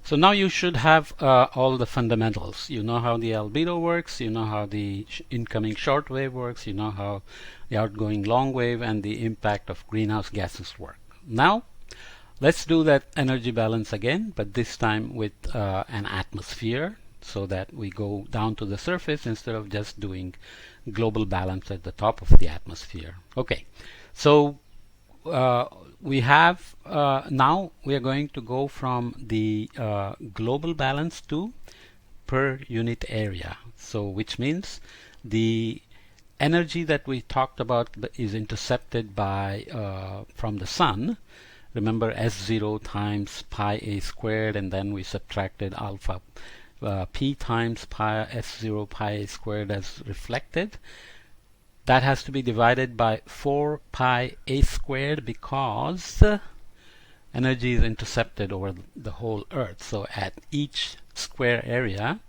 So now you should have all the fundamentals. You know how the albedo works, you know how the incoming short wave works, you know how the outgoing long wave and the impact of greenhouse gases work. Now let's do that energy balance again, but this time with an atmosphere, so that we go down to the surface instead of just doing global balance at the top of the atmosphere. Okay, so we have now we are going to go from the global balance to per unit area. So which means the energy that we talked about is intercepted by from the sun. Remember S0 times pi a squared, and then we subtracted alpha p times pi S0 pi a squared as reflected. That has to be divided by 4 pi a squared because energy is intercepted over the whole Earth. So at each square area,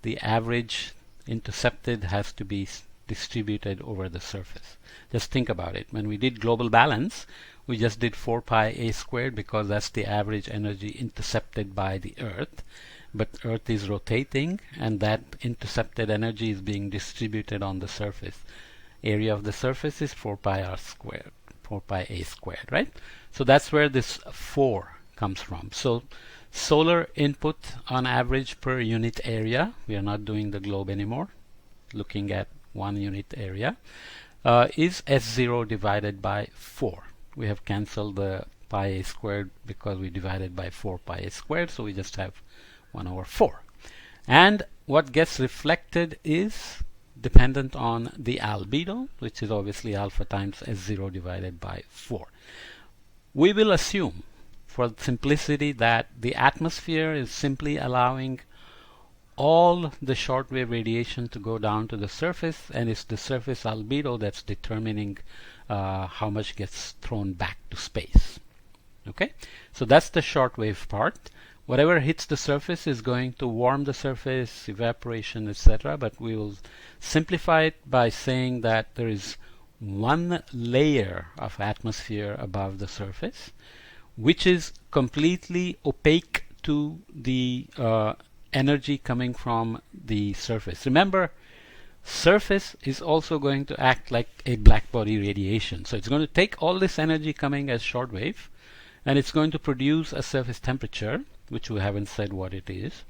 the average intercepted has to be distributed over the surface. Just think about it. When we did global balance, we just did 4 pi a squared because that's the average energy intercepted by the Earth. But Earth is rotating, and that intercepted energy is being distributed on the surface. Area of the surface is 4 pi r squared, 4 pi a squared, right? So that's where this 4 comes from. So solar input on average per unit area, we are not doing the globe anymore, looking at 1 unit area, is S0 divided by 4. We have cancelled the pi a squared because we divided by 4 pi a squared, so we just have 1 over 4. And what gets reflected is dependent on the albedo, which is obviously alpha times S0 divided by 4. We will assume, for simplicity, that the atmosphere is simply allowing all the shortwave radiation to go down to the surface, and it's the surface albedo that's determining how much gets thrown back to space. Okay, so that's the shortwave part. Whatever hits the surface is going to warm the surface, evaporation, etc. But we will simplify it by saying that there is one layer of atmosphere above the surface, which is completely opaque to the energy coming from the surface. Remember, surface is also going to act like a black body radiation. So it's going to take all this energy coming as shortwave, and it's going to produce a surface temperature, which we haven't said what it is.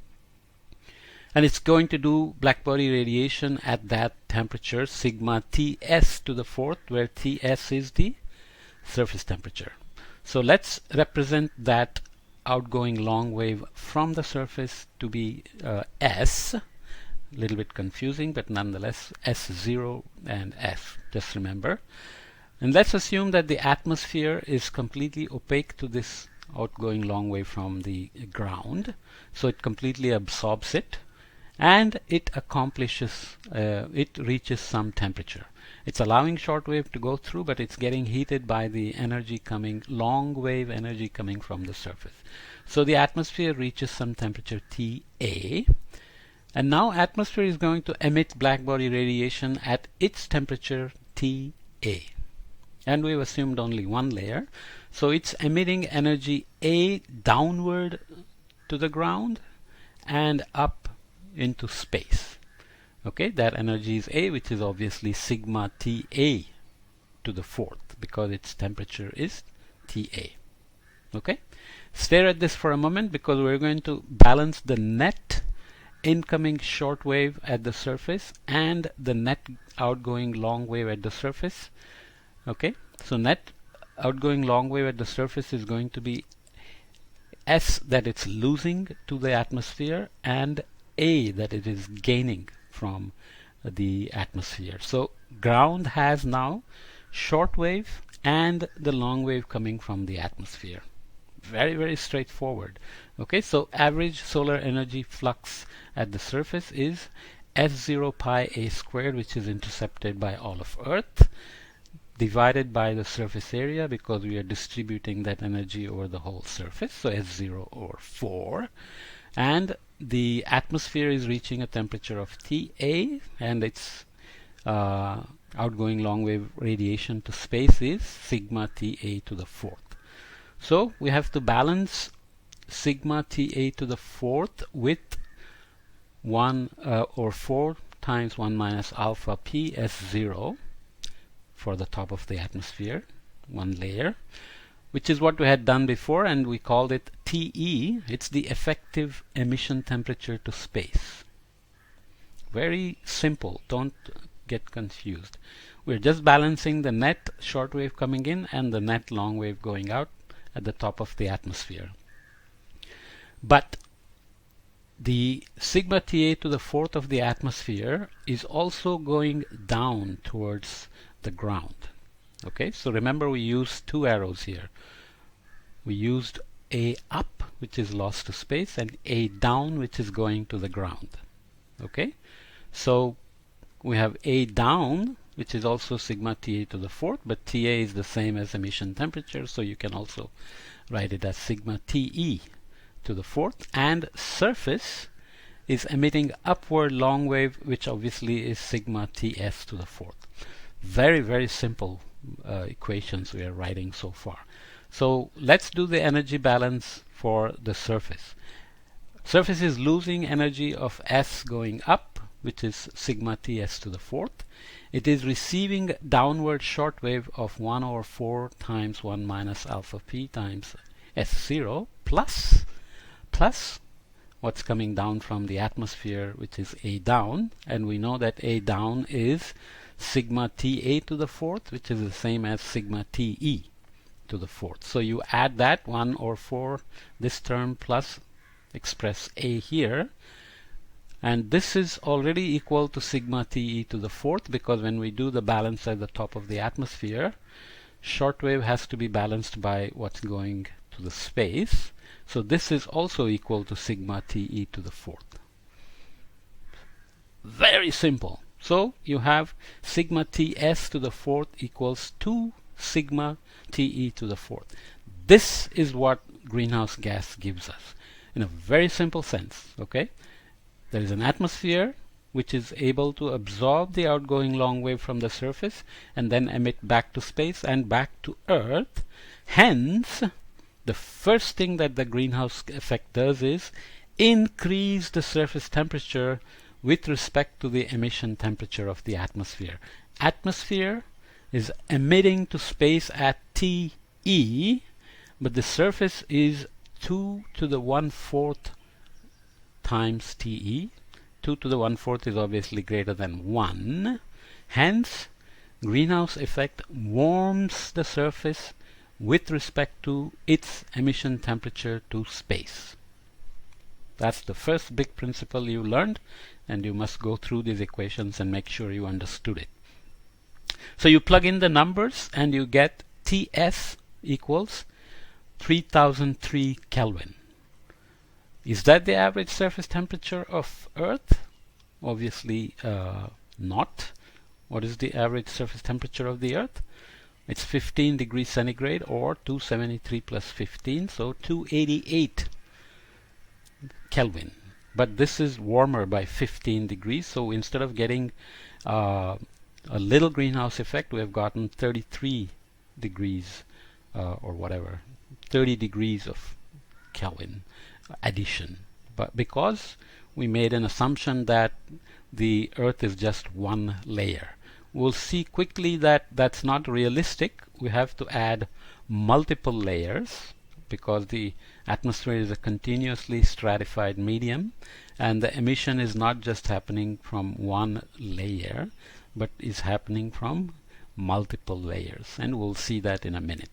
And it's going to do black body radiation at that temperature, sigma Ts to the fourth, where Ts is the surface temperature. So let's represent that outgoing long wave from the surface to be S. A little bit confusing, but nonetheless S0 and S, just remember. And let's assume that the atmosphere is completely opaque to this outgoing long wave from the ground, so it completely absorbs it, and it accomplishes, it reaches some temperature. It's allowing shortwave to go through, but it's getting heated by the energy coming, long wave energy coming from the surface. So the atmosphere reaches some temperature Ta, and now atmosphere is going to emit black body radiation at its temperature Ta. And we've assumed only one layer, so it's emitting energy A downward to the ground and up into space. Okay, that energy is A, which is obviously sigma Ta to the fourth, because its temperature is Ta. Okay, stare at this for a moment, because we're going to balance the net incoming short wave at the surface and the net outgoing long wave at the surface. Okay, so net outgoing long wave at the surface is going to be S, that it's losing to the atmosphere, and A, that it is gaining from the atmosphere. So ground has now short wave and the long wave coming from the atmosphere. Very, very straightforward. Okay, so average solar energy flux at the surface is S0 pi a squared, which is intercepted by all of Earth, divided by the surface area, because we are distributing that energy over the whole surface, so S0 over 4. And the atmosphere is reaching a temperature of Ta, and its outgoing long wave radiation to space is sigma Ta to the fourth. So we have to balance sigma Ta to the fourth with 1 or 4 times 1 minus alpha p S0 for the top of the atmosphere, one layer, which is what we had done before, and we called it TE. It's the effective emission temperature to space. Very simple, don't get confused. We're just balancing the net short wave coming in and the net long wave going out at the top of the atmosphere. But the sigma Ta to the fourth of the atmosphere is also going down towards the ground. Okay, so remember we used two arrows here. We used A up, which is lost to space, and A down, which is going to the ground. Okay, so we have A down, which is also sigma Ta to the fourth, but Ta is the same as emission temperature, so you can also write it as sigma Te to the fourth, and surface is emitting upward long wave, which obviously is sigma Ts to the fourth. Very, very simple equations we are writing so far. So let's do the energy balance for the surface. Surface is losing energy of S going up, which is sigma Ts to the fourth. It is receiving downward short wave of 1 over 4 times 1 minus alpha p times S0 plus what's coming down from the atmosphere, which is A down, and we know that A down is sigma Ta to the fourth, which is the same as sigma Te to the fourth. So you add that 1 over 4, this term plus express A here, and this is already equal to sigma Te to the fourth, because when we do the balance at the top of the atmosphere, short wave has to be balanced by what's going to the space. So this is also equal to sigma Te to the fourth. Very simple. So you have sigma Ts to the fourth equals 2 sigma Te to the fourth. This is what greenhouse gas gives us in a very simple sense. Okay, there is an atmosphere which is able to absorb the outgoing long wave from the surface and then emit back to space and back to Earth. Hence, the first thing that the greenhouse effect does is increase the surface temperature with respect to the emission temperature of the atmosphere. Atmosphere is emitting to space at Te, but the surface is 2 to the 1/4 times Te. 2 to the 1/4 is obviously greater than 1. Hence, greenhouse effect warms the surface with respect to its emission temperature to space. That's the first big principle you learned, and you must go through these equations and make sure you understood it. So you plug in the numbers and you get Ts equals 3003 Kelvin. Is that the average surface temperature of Earth? Obviously not. What is the average surface temperature of the Earth? It's 15 degrees centigrade, or 273 plus 15, so 288 Kelvin. But this is warmer by 15 degrees, so instead of getting a little greenhouse effect, we have gotten 33 degrees or whatever, 30 degrees of Kelvin addition. But because we made an assumption that the Earth is just one layer, we'll see quickly that that's not realistic. We have to add multiple layers because the atmosphere is a continuously stratified medium, and the emission is not just happening from one layer, but is happening from multiple layers, and we'll see that in a minute.